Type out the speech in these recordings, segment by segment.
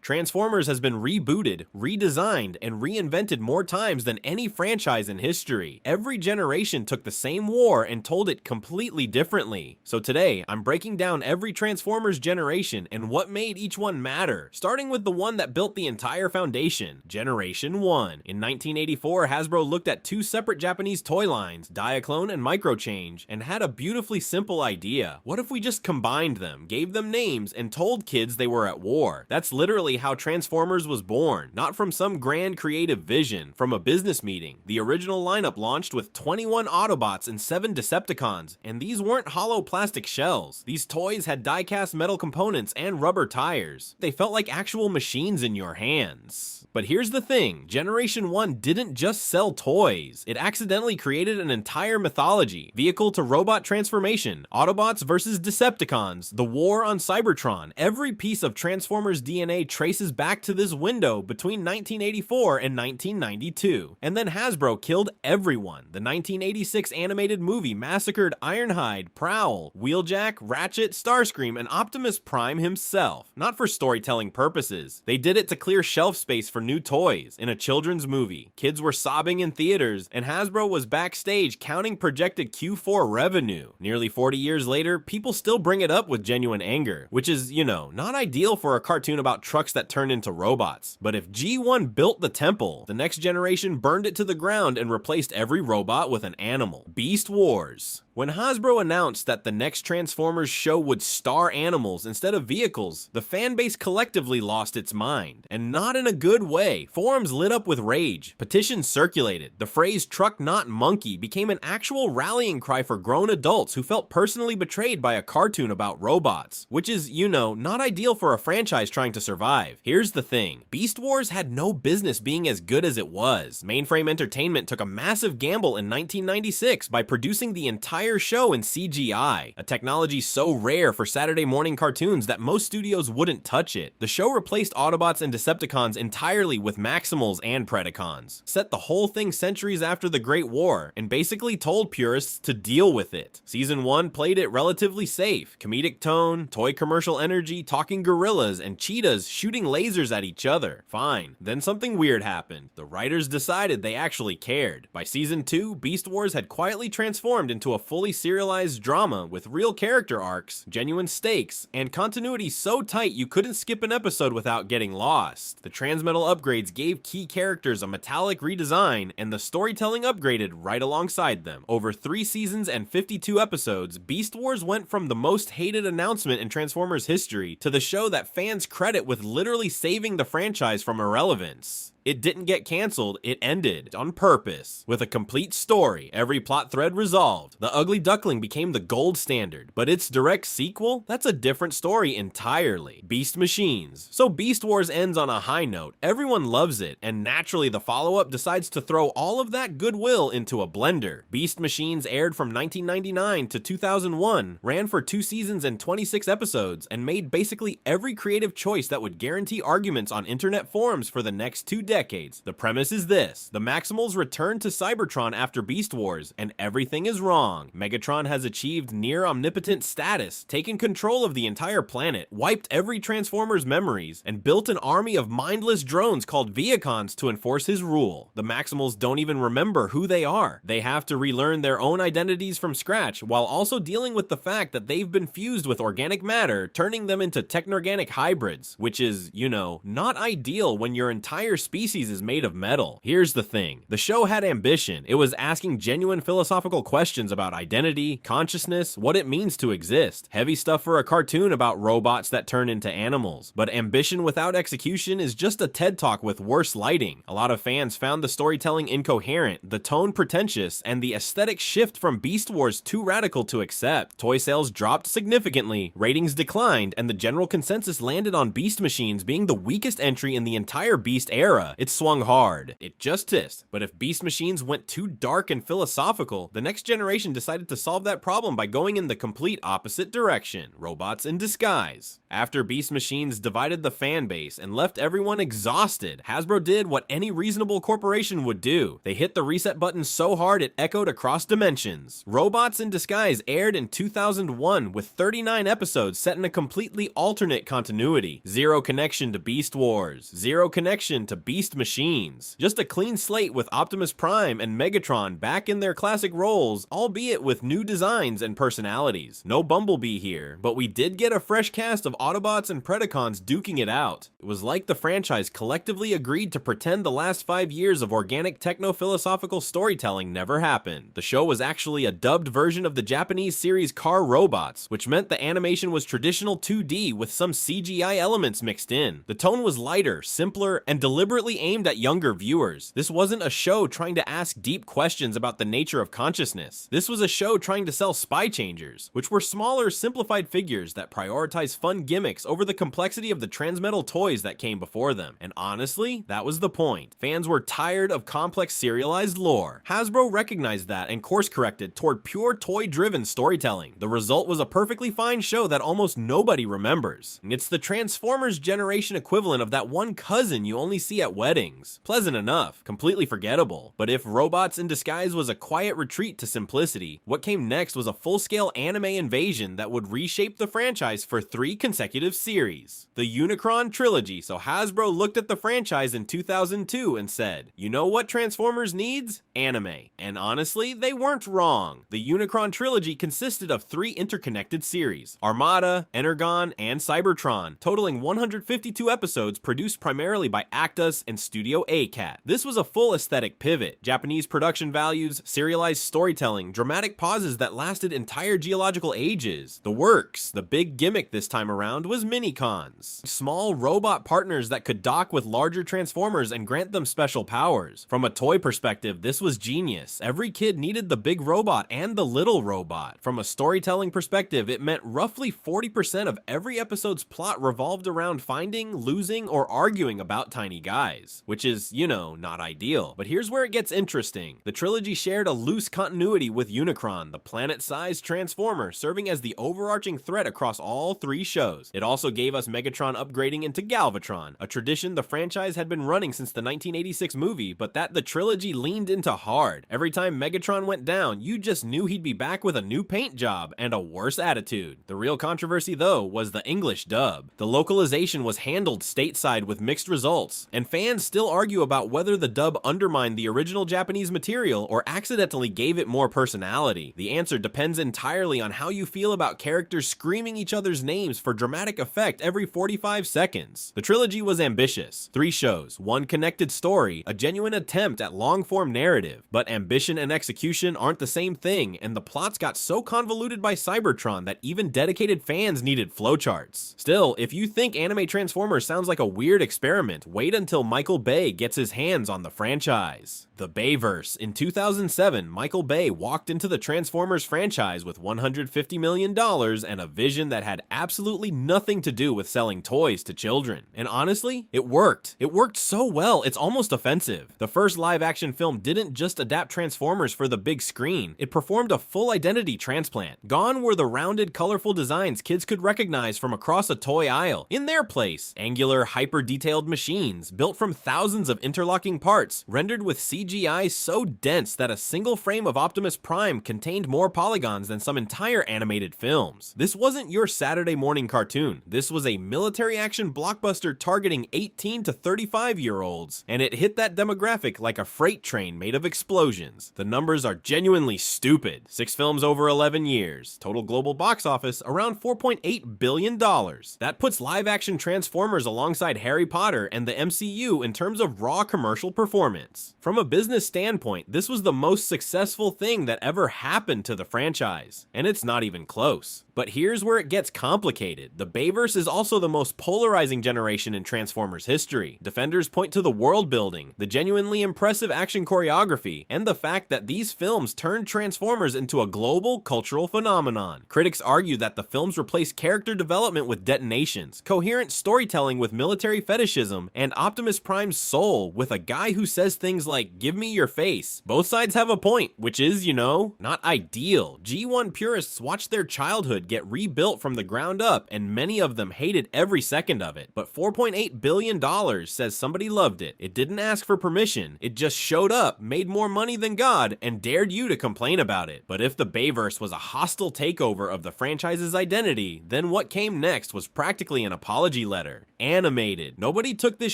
Transformers has been rebooted, redesigned, and reinvented more times than any franchise in history. Every generation took the same war and told it completely differently. So today, I'm breaking down every Transformers generation and what made each one matter, starting with the one that built the entire foundation, Generation 1. In 1984, Hasbro looked at two separate Japanese toy lines, Diaclone and Microchange, and had a beautifully simple idea. What if we just combined them, gave them names, and told kids they were at war? That's literally how Transformers was born, not from some grand creative vision, from a business meeting. The original lineup launched with 21 Autobots and 7 Decepticons, and these weren't hollow plastic shells. These toys had die-cast metal components and rubber tires. They felt like actual machines in your hands. But here's the thing, Generation 1 didn't just sell toys. It accidentally created an entire mythology. Vehicle to robot transformation, Autobots versus Decepticons, the war on Cybertron. Every piece of Transformers DNA traces back to this window between 1984 and 1992. And then Hasbro killed everyone. The 1986 animated movie massacred Ironhide, Prowl, Wheeljack, Ratchet, Starscream, and Optimus Prime himself. Not for storytelling purposes. They did it to clear shelf space for new toys. In a children's movie, kids were sobbing in theaters, and Hasbro was backstage counting projected Q4 revenue. Nearly 40 years later, people still bring it up with genuine anger, which is, not ideal for a cartoon about trucks that turn into robots. But if G1 built the temple, the next generation burned it to the ground and replaced every robot with an animal. Beast Wars. When Hasbro announced that the next Transformers show would star animals instead of vehicles, the fanbase collectively lost its mind. And not in a good way. Forums lit up with rage. Petitions circulated. The phrase "truck not monkey" became an actual rallying cry for grown adults who felt personally betrayed by a cartoon about robots. Which is, not ideal for a franchise trying to survive. Here's the thing. Beast Wars had no business being as good as it was. Mainframe Entertainment took a massive gamble in 1996 by producing the entire show in CGI, a technology so rare for Saturday morning cartoons that most studios wouldn't touch it. The show replaced Autobots and Decepticons entirely with Maximals and Predacons, set the whole thing centuries after the Great War, and basically told purists to deal with it. Season 1 played it relatively safe. Comedic tone, toy commercial energy, talking gorillas, and cheetahs shooting lasers at each other. Fine. Then something weird happened. The writers decided they actually cared. By Season 2, Beast Wars had quietly transformed into a fully serialized drama with real character arcs, genuine stakes, and continuity so tight you couldn't skip an episode without getting lost. The Transmetal upgrades gave key characters a metallic redesign, and the storytelling upgraded right alongside them. Over 3 seasons and 52 episodes, Beast Wars went from the most hated announcement in Transformers history to the show that fans credit with literally saving the franchise from irrelevance. It didn't get canceled, it ended on purpose. With a complete story, every plot thread resolved. The Ugly Duckling became the gold standard, but its direct sequel? That's a different story entirely. Beast Machines. So Beast Wars ends on a high note, everyone loves it, and naturally the follow-up decides to throw all of that goodwill into a blender. Beast Machines aired from 1999 to 2001, ran for 2 seasons and 26 episodes, and made basically every creative choice that would guarantee arguments on internet forums for the next 2 decades. The premise is this. The Maximals return to Cybertron after Beast Wars, and everything is wrong. Megatron has achieved near omnipotent status, taken control of the entire planet, wiped every Transformers' memories, and built an army of mindless drones called Vehicons to enforce his rule. The Maximals don't even remember who they are. They have to relearn their own identities from scratch, while also dealing with the fact that they've been fused with organic matter, turning them into technorganic hybrids, which is, not ideal when your entire species is made of metal. Here's the thing. The show had ambition. It was asking genuine philosophical questions about identity, consciousness, what it means to exist. Heavy stuff for a cartoon about robots that turn into animals. But ambition without execution is just a TED Talk with worse lighting. A lot of fans found the storytelling incoherent, the tone pretentious, and the aesthetic shift from Beast Wars too radical to accept. Toy sales dropped significantly, ratings declined, and the general consensus landed on Beast Machines being the weakest entry in the entire Beast era. it swung hard. It just hissed. But if Beast Machines went too dark and philosophical, the next generation decided to solve that problem by going in the complete opposite direction: robots in disguise. After Beast Machines divided the fan base and left everyone exhausted, Hasbro did what any reasonable corporation would do. They hit the reset button so hard it echoed across dimensions. Robots in Disguise aired in 2001 with 39 episodes set in a completely alternate continuity. Zero connection to Beast Wars, zero connection to Beast Machines. Just a clean slate with Optimus Prime and Megatron back in their classic roles, albeit with new designs and personalities. No Bumblebee here, but we did get a fresh cast of Autobots and Predacons duking it out. It was like the franchise collectively agreed to pretend the last 5 years of organic techno-philosophical storytelling never happened. The show was actually a dubbed version of the Japanese series Car Robots, which meant the animation was traditional 2D with some CGI elements mixed in. The tone was lighter, simpler, and deliberately aimed at younger viewers. This wasn't a show trying to ask deep questions about the nature of consciousness. This was a show trying to sell Spy Changers, which were smaller, simplified figures that prioritize fun gimmicks over the complexity of the Transmetal toys that came before them. And honestly, that was the point. Fans were tired of complex serialized lore. Hasbro recognized that and course-corrected toward pure toy-driven storytelling. The result was a perfectly fine show that almost nobody remembers. It's the Transformers generation equivalent of that one cousin you only see at weddings. Pleasant enough, completely forgettable. But if Robots in Disguise was a quiet retreat to simplicity, what came next was a full-scale anime invasion that would reshape the franchise for 3 consecutive series. The Unicron trilogy. So Hasbro looked at the franchise in 2002 and said, you know what Transformers needs? Anime. And honestly, they weren't wrong. The Unicron trilogy consisted of 3 interconnected series: Armada, Energon, and Cybertron, totaling 152 episodes produced primarily by Actus and Studio ACAT. This was a full aesthetic pivot. Japanese production values, serialized storytelling, dramatic pauses that lasted entire geological ages. The works. The big gimmick this time around was mini-cons. Small robot partners that could dock with larger Transformers and grant them special powers. From a toy perspective, this was genius. Every kid needed the big robot and the little robot. From a storytelling perspective, it meant roughly 40% of every episode's plot revolved around finding, losing, or arguing about tiny guys. Which is, you know, not ideal. But here's where it gets interesting. The trilogy shared a loose continuity with Unicron, the planet-sized Transformer, serving as the overarching threat across all 3 shows. It also gave us Megatron upgrading into Galvatron, a tradition the franchise had been running since the 1986 movie, but that the trilogy leaned into hard. Every time Megatron went down, you just knew he'd be back with a new paint job and a worse attitude. The real controversy, though, was the English dub. The localization was handled stateside with mixed results, and fans still argue about whether the dub undermined the original Japanese material or accidentally gave it more personality. The answer depends entirely on how you feel about characters screaming each other's names for dramatic effect every 45 seconds. The trilogy was ambitious. 3 shows, 1 connected story, a genuine attempt at long-form narrative. But ambition and execution aren't the same thing, and the plots got so convoluted by Cybertron that even dedicated fans needed flowcharts. Still, if you think anime Transformers sounds like a weird experiment, wait until Michael Bay gets his hands on the franchise. The Bayverse. In 2007, Michael Bay walked into the Transformers franchise with $150 million and a vision that had absolutely nothing to do with selling toys to children. And honestly, it worked. It worked so well, it's almost offensive. The first live-action film didn't just adapt Transformers for the big screen, it performed a full identity transplant. Gone were the rounded, colorful designs kids could recognize from across a toy aisle. In their place, angular, hyper-detailed machines, built from thousands of interlocking parts, rendered with CGI so dense that a single frame of Optimus Prime contained more polygons than some entire animated films. This wasn't your Saturday morning cartoon. This was a military action blockbuster targeting 18 to 35-year-olds, and it hit that demographic like a freight train made of explosions. The numbers are genuinely stupid. 6 films over 11 years. Total global box office around $4.8 billion. That puts live-action Transformers alongside Harry Potter and the MCU in terms of raw commercial performance. From a business standpoint, this was the most successful thing that ever happened to the franchise, and it's not even close. But here's where it gets complicated. The Bayverse is also the most polarizing generation in Transformers history. Defenders point to the world building, the genuinely impressive action choreography, and the fact that these films turned Transformers into a global cultural phenomenon. Critics argue that the films replace character development with detonations, coherent storytelling with military fetishism, and Optimus Prime's soul with a guy who says things like, "Give me your face." Both sides have a point, which is, not ideal. G1 purists watched their childhood get rebuilt from the ground up, and many of them hated every second of it. But $4.8 billion says somebody loved it. It didn't ask for permission. It just showed up, made more money than God, and dared you to complain about it. But if the Bayverse was a hostile takeover of the franchise's identity, then what came next was practically an apology letter. Animated. Nobody took this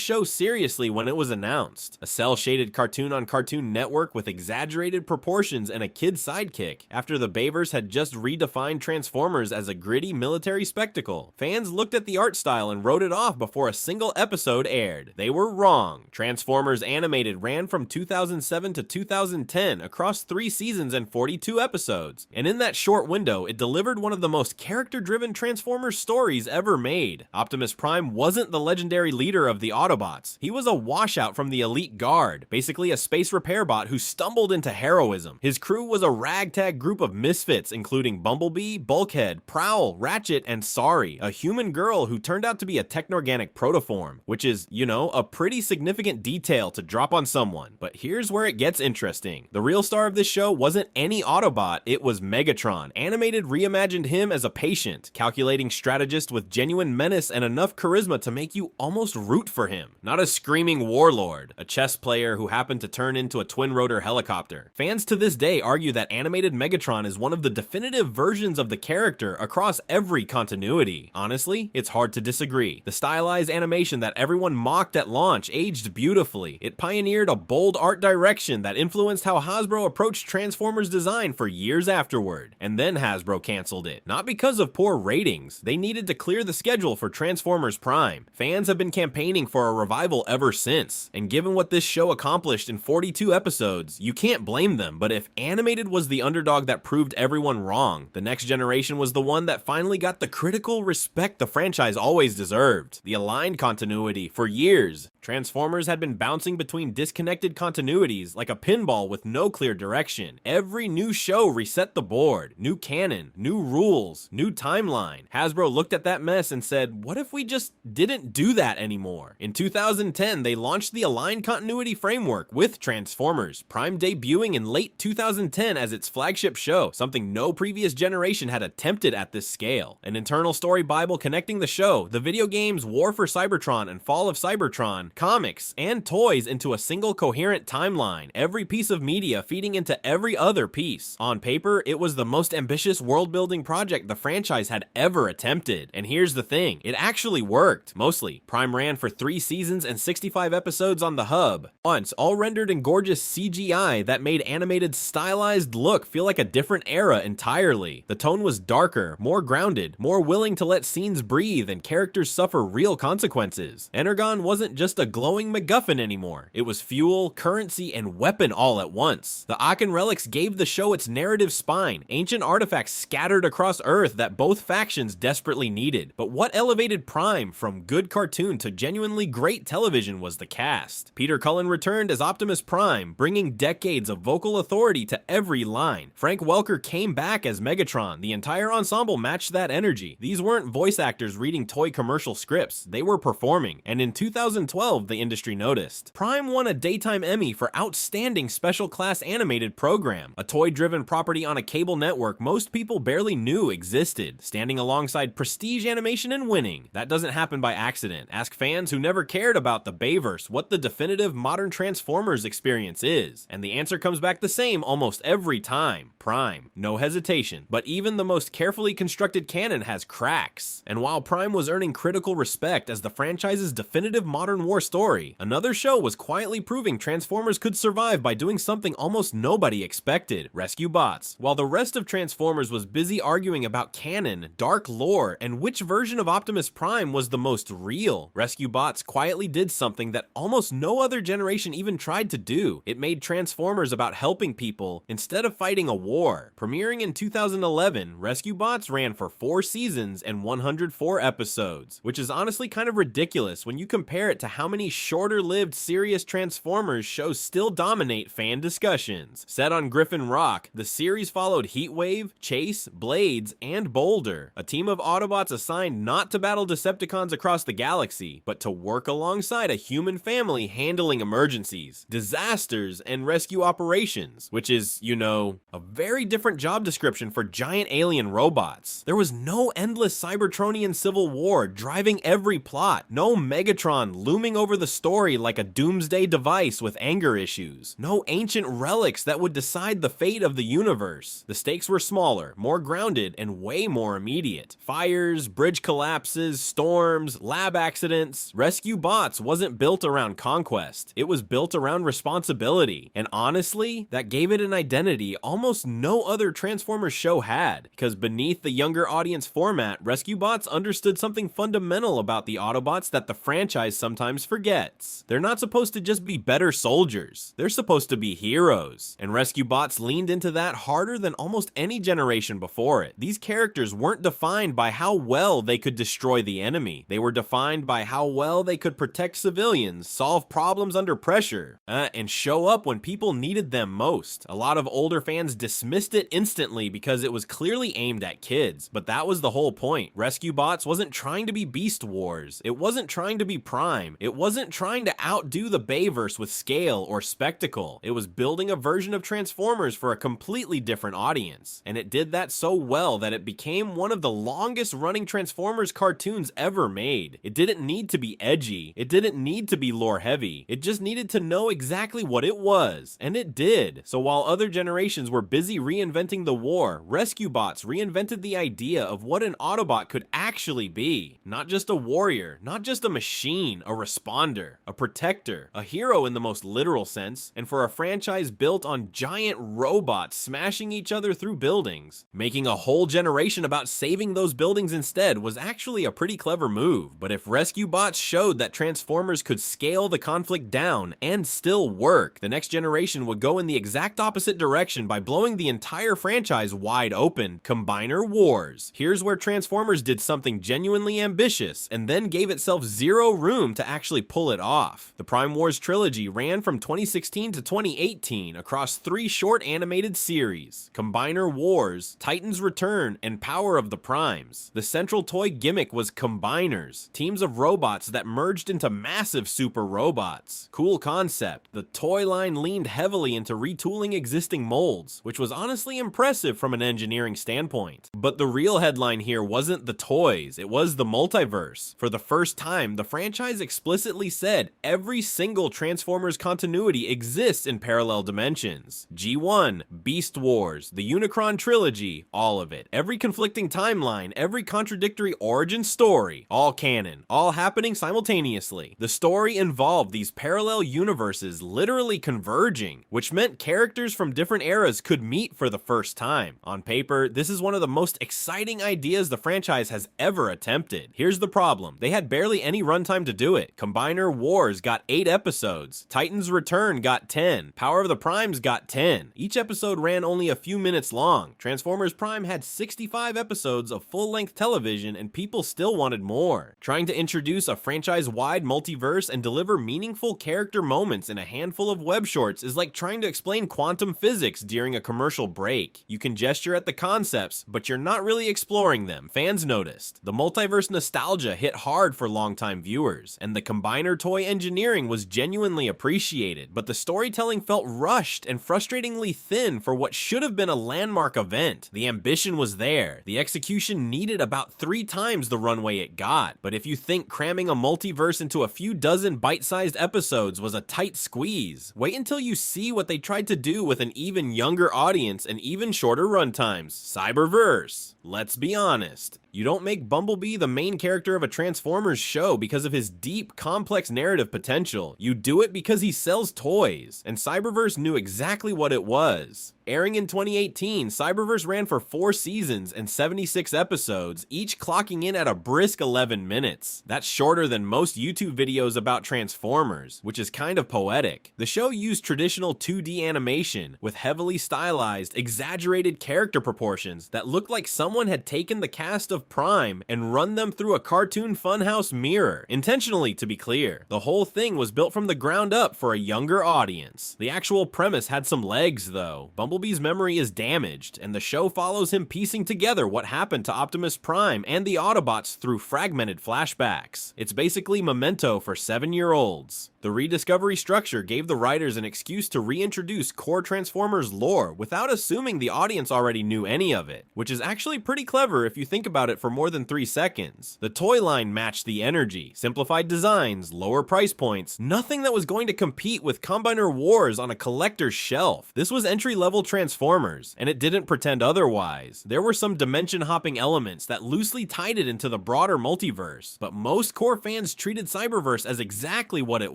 show seriously when it was announced. A cel-shaded cartoon on Cartoon Network with exaggerated proportions and a kid sidekick, after the Bayverse had just redefined Transformers as a gritty military spectacle. Fans looked at the art style and wrote it off before a single episode aired. They were wrong. Transformers Animated ran from 2007 to 2010 across 3 seasons and 42 episodes. And in that short window, it delivered one of the most character-driven Transformers stories ever made. Optimus Prime wasn't the legendary leader of the Autobots. He was a washout from the Elite Guard, basically a space repair bot who stumbled into heroism. His crew was a ragtag group of misfits, including Bumblebee, Bulkhead, Prowl, Ratchet, and Sari, a human girl who turned out to be a technorganic protoform, which is, a pretty significant detail to drop on someone. But here's where it gets interesting. The real star of this show wasn't any Autobot, it was Megatron. Animated reimagined him as a patient, calculating strategist with genuine menace and enough charisma to make you almost root for him. Not a screaming warlord, a chess player who happened to turn into a twin-rotor helicopter. Fans to this day argue that animated Megatron is one of the definitive versions of the character across every continuity. Honestly, it's hard to disagree. The stylized animation that everyone mocked at launch aged beautifully. It pioneered a bold art direction that influenced how Hasbro approached Transformers design for years afterward. And then Hasbro canceled it. Not because of poor ratings. They needed to clear the schedule for Transformers Prime. Fans have been campaigning for a revival ever since. And given what this show accomplished in 42 episodes, you can't blame them. But if Animated was the underdog that proved everyone wrong, the next generation was the one that finally got the critical respect the franchise always deserved. The aligned continuity for years. Transformers had been bouncing between disconnected continuities like a pinball with no clear direction. Every new show reset the board. New canon, new rules, new timeline. Hasbro looked at that mess and said, what if we just didn't do that anymore? In 2010, they launched the Aligned Continuity Framework with Transformers, Prime debuting in late 2010 as its flagship show, something no previous generation had attempted at this scale. An internal story bible connecting the show, the video games War for Cybertron and Fall of Cybertron, comics, and toys into a single coherent timeline, every piece of media feeding into every other piece. On paper, it was the most ambitious world-building project the franchise had ever attempted. And here's the thing, it actually worked, mostly. Prime ran for 3 seasons and 65 episodes on the hub. Once, all rendered in gorgeous CGI that made Animated's stylized look feel like a different era entirely. The tone was darker, more grounded, more willing to let scenes breathe and characters suffer real consequences. Energon wasn't just a glowing MacGuffin anymore. It was fuel, currency, and weapon all at once. The Aken relics gave the show its narrative spine, ancient artifacts scattered across Earth that both factions desperately needed. But what elevated Prime from good cartoon to genuinely great television was the cast. Peter Cullen returned as Optimus Prime, bringing decades of vocal authority to every line. Frank Welker came back as Megatron. The entire ensemble matched that energy. These weren't voice actors reading toy commercial scripts, they were performing. And in 2012, the industry noticed. Prime won a Daytime Emmy for Outstanding Special Class Animated Program, a toy-driven property on a cable network most people barely knew existed, standing alongside Prestige Animation and winning. That doesn't happen by accident. Ask fans who never cared about the Bayverse what the definitive modern Transformers experience is, and the answer comes back the same almost every time. Prime. No hesitation. But even the most carefully constructed canon has cracks. And while Prime was earning critical respect as the franchise's definitive modern war story, another show was quietly proving Transformers could survive by doing something almost nobody expected: Rescue Bots. While the rest of Transformers was busy arguing about canon, dark lore, and which version of Optimus Prime was the most real, Rescue Bots quietly did something that almost no other generation even tried to do. It made Transformers about helping people instead of fighting a war. Premiering in 2011, Rescue Bots ran for 4 seasons and 104 episodes, which is honestly kind of ridiculous when you compare it to how many shorter-lived serious Transformers shows still dominate fan discussions. Set on Griffin Rock, the series followed Heatwave, Chase, Blades, and Boulder, a team of Autobots assigned not to battle Decepticons across the galaxy, but to work alongside a human family handling emergencies, disasters, and rescue operations, which is, you know, a very different job description for giant alien robots. There was no endless Cybertronian civil war driving every plot, no Megatron looming over the story like a doomsday device with anger issues, no ancient relics that would decide the fate of the universe. The stakes were smaller, more grounded, and way more immediate. Fires, bridge collapses, storms, lab accidents. Rescue Bots wasn't built around conquest. It was built around responsibility. And honestly, that gave it an identity almost no other Transformers show had. Because beneath the younger audience format, Rescue Bots understood something fundamental about the Autobots that the franchise sometimes forgets. They're not supposed to just be better soldiers. They're supposed to be heroes. And Rescue Bots leaned into that harder than almost any generation before it. These characters weren't defined by how well they could destroy the enemy. They were defined by how well they could protect civilians, solve problems under pressure, and show up when people needed them most. A lot of older fans dismissed it instantly because it was clearly aimed at kids, but that was the whole point. Rescue Bots wasn't trying to be Beast Wars. It wasn't trying to be Prime. It wasn't trying to outdo the Bayverse with scale or spectacle. It was building a version of Transformers for a completely different audience, and it did that so well that it became one of the longest running Transformers cartoons ever made. It didn't need to be edgy. It didn't need to be lore heavy. It just needed to know exactly what it was, and it did. So while other generations were busy reinventing the war, Rescue Bots reinvented the idea of what an Autobot could actually be. Not just a warrior, not just a machine, a responder, a protector, a hero in the most literal sense, and for a franchise built on giant robots smashing each other through buildings, making a whole generation about saving those buildings instead was actually a pretty clever move. But if Rescue Bots showed that Transformers could scale the conflict down and still work, the next generation would go in the exact opposite direction by blowing the entire franchise wide open. Combiner Wars. Here's where Transformers did something genuinely ambitious and then gave itself zero room to actually pull it off. The Prime Wars trilogy ran from 2016 to 2018 across 3 short animated series: Combiner Wars, Titans Return, and Power of the Primes. The central toy gimmick was combiners, teams of robots that merged into massive super robots. Cool concept. The toy line leaned heavily into retooling existing molds, which was honestly impressive from an engineering standpoint. But the real headline here wasn't the toys, it was the multiverse. For the first time, the franchise explicitly said every single Transformers continuity exists in parallel dimensions. G1, Beast Wars, the Unicron trilogy, all of it. Every conflicting timeline, every contradictory origin story, all canon, all happening simultaneously. The story involved these parallel universes literally converging, which meant characters from different eras could meet for the first time. On paper, this is one of the most exciting ideas the franchise has ever attempted. Here's the problem: they had barely any runtime to do it. Combiner Wars got 8 episodes, Titans Return got 10, Power of the Primes got 10. Each episode ran only a few minutes long. Transformers Prime had 65 episodes of full-length television, and people still wanted more. Trying to introduce a franchise-wide multiverse and deliver meaningful character moments in a handful of web shorts is like trying to explain quantum physics during a commercial break. You can gesture at the concepts, but you're not really exploring them. Fans noticed. The multiverse nostalgia hit hard for longtime viewers, and the combiner toy engineering was genuinely appreciated, but the storytelling felt rushed and frustratingly thin for what should have been a landmark event. The ambition was there. The execution needed about 3 times the runway it got. But if you think cramming a multiverse into a few dozen bite-sized episodes was a tight squeeze, wait until you see what they tried to do with an even younger audience and even shorter runtimes. Cyberverse. Let's be honest, You don't make Bumblebee the main character of a Transformers show because of his deep, complex narrative potential. You do it because he sells toys, and Cyberverse knew exactly what it was. Airing in 2018, Cyberverse ran for 4 seasons and 76 episodes, each clocking in at a brisk 11 minutes. That's shorter than most YouTube videos about Transformers, which is kind of poetic. The show used traditional 2D animation with heavily stylized, exaggerated character proportions that looked like someone had taken the cast of Prime and run them through a cartoon funhouse mirror. Intentionally, to be clear. The whole thing was built from the ground up for a younger audience. The actual premise had some legs, though. Bumblebee's memory is damaged, and the show follows him piecing together what happened to Optimus Prime and the Autobots through fragmented flashbacks. It's basically Memento for 7-year-olds. The rediscovery structure gave the writers an excuse to reintroduce core Transformers lore without assuming the audience already knew any of it, which is actually pretty clever if you think about it for more than 3 seconds. The toy line matched the energy, simplified designs, lower price points, nothing that was going to compete with Combiner Wars on a collector's shelf. This was entry-level Transformers, and it didn't pretend otherwise. There were some dimension-hopping elements that loosely tied it into the broader multiverse, but most core fans treated Cyberverse as exactly what it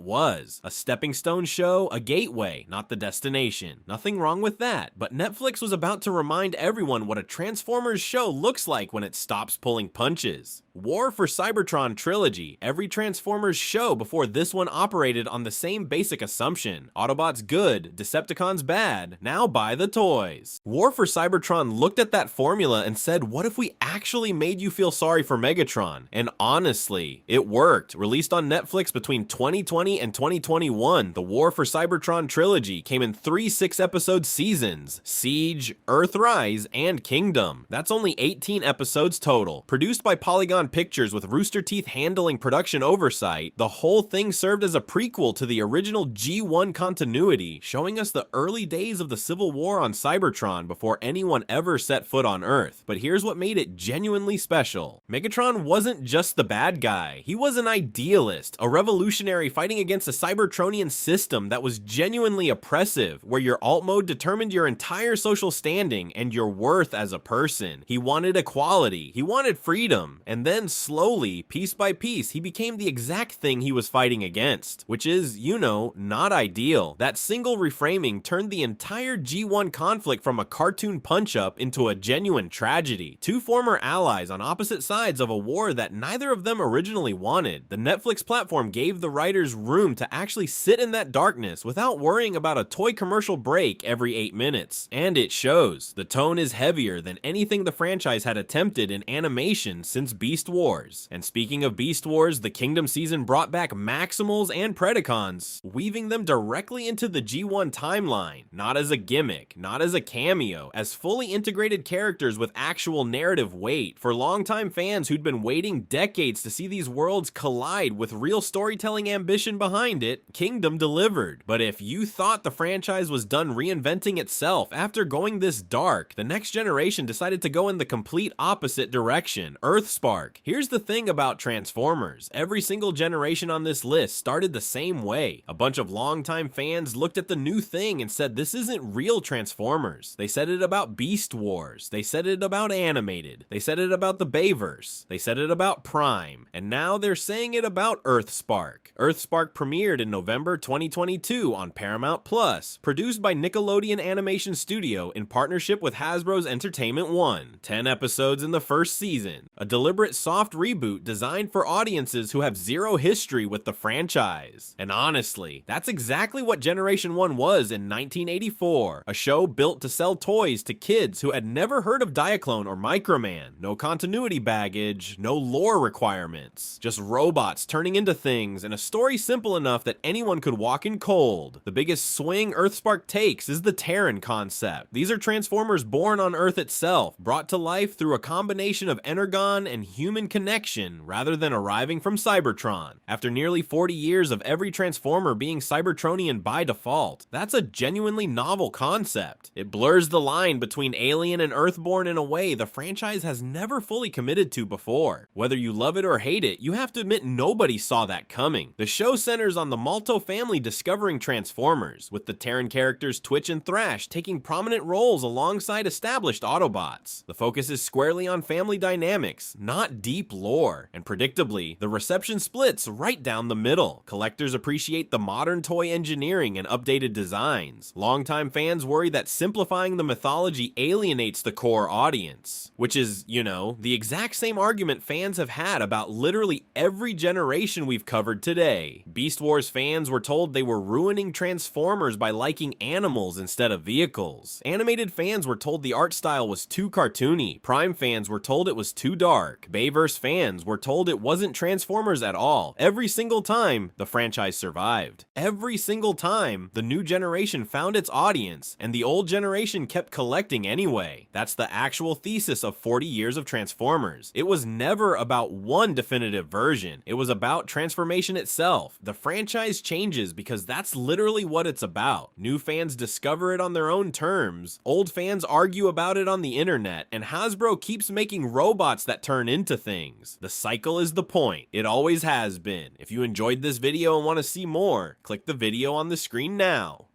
was. A stepping stone show, a gateway, not the destination. Nothing wrong with that, but Netflix was about to remind everyone what a Transformers show looks like when it stops pulling punches. War for Cybertron trilogy. Every Transformers show before this one operated on the same basic assumption. Autobots good, Decepticons bad, now buy the toys. War for Cybertron looked at that formula and said, what if we actually made you feel sorry for Megatron? And honestly, it worked. Released on Netflix between 2020 and 2021, the War for Cybertron trilogy came in 3 6-episode seasons: Siege, Earthrise, and Kingdom. That's only 18 episodes total. Produced by Polygon Pictures with Rooster Teeth handling production oversight, the whole thing served as a prequel to the original G1 continuity, showing us the early days of the Civil War on Cybertron before anyone ever set foot on Earth. But here's what made it genuinely special. Megatron wasn't just the bad guy. He was an idealist, a revolutionary fighting against a Cybertronian system that was genuinely oppressive, where your alt mode determined your entire social standing and your worth as a person. He wanted equality, he wanted freedom, and then slowly, piece by piece, he became the exact thing he was fighting against, which is, you know, not ideal. That single reframing turned the entire G1 conflict from a cartoon punch-up into a genuine tragedy. 2 former allies on opposite sides of a war that neither of them originally wanted. The Netflix platform gave the writers room to actually sit in that darkness without worrying about a toy commercial break every 8 minutes. And it shows. The tone is heavier than anything the franchise had attempted in animation since Beast Wars. And speaking of Beast Wars, the Kingdom season brought back Maximals and Predacons, weaving them directly into the G1 timeline, not as a gimmick, not as a cameo, as fully integrated characters with actual narrative weight. For longtime fans who'd been waiting decades to see these worlds collide with real storytelling ambition behind it, Kingdom delivered. But if you thought the franchise was done reinventing itself after going this dark, the next generation decided to go in the complete opposite direction. Earthspark. Here's the thing about Transformers. Every single generation on this list started the same way. A bunch of longtime fans looked at the new thing and said this isn't real Transformers. They said it about Beast Wars. They said it about Animated. They said it about the Bayverse. They said it about Prime. And now they're saying it about Earthspark. Earthspark premiered in November 2022 on Paramount Plus, produced by Nickelodeon Animation Studio in partnership with Hasbro's Entertainment One. 10 episodes in the first season. A deliberate soft reboot designed for audiences who have zero history with the franchise. And honestly, that's exactly what Generation 1 was in 1984. A show built to sell toys to kids who had never heard of Diaclone or Microman. No continuity baggage, no lore requirements. Just robots turning into things and a story simple enough that anyone could walk in cold. The biggest swing Earthspark takes is the Terran concept. These are Transformers born on Earth itself, brought to life through a combination of Energon and human human connection rather than arriving from Cybertron. After nearly 40 years of every Transformer being Cybertronian by default, that's a genuinely novel concept. It blurs the line between alien and Earthborn in a way the franchise has never fully committed to before. Whether you love it or hate it, you have to admit nobody saw that coming. The show centers on the Malto family discovering Transformers, with the Terran characters Twitch and Thrash taking prominent roles alongside established Autobots. The focus is squarely on family dynamics, not deep lore, and predictably, the reception splits right down the middle. Collectors appreciate the modern toy engineering and updated designs. Longtime fans worry that simplifying the mythology alienates the core audience, which is, you know, the exact same argument fans have had about literally every generation we've covered today. Beast Wars fans were told they were ruining Transformers by liking animals instead of vehicles. Animated fans were told the art style was too cartoony. Prime fans were told it was too dark. Bayverse fans were told it wasn't Transformers at all. Every single time, the franchise survived. Every single time, the new generation found its audience, and the old generation kept collecting anyway. That's the actual thesis of 40 years of Transformers. It was never about one definitive version. It was about transformation itself. The franchise changes because that's literally what it's about. New fans discover it on their own terms. Old fans argue about it on the internet, and Hasbro keeps making robots that turn into things. The cycle is the point. It always has been. If you enjoyed this video and want to see more, click the video on the screen now.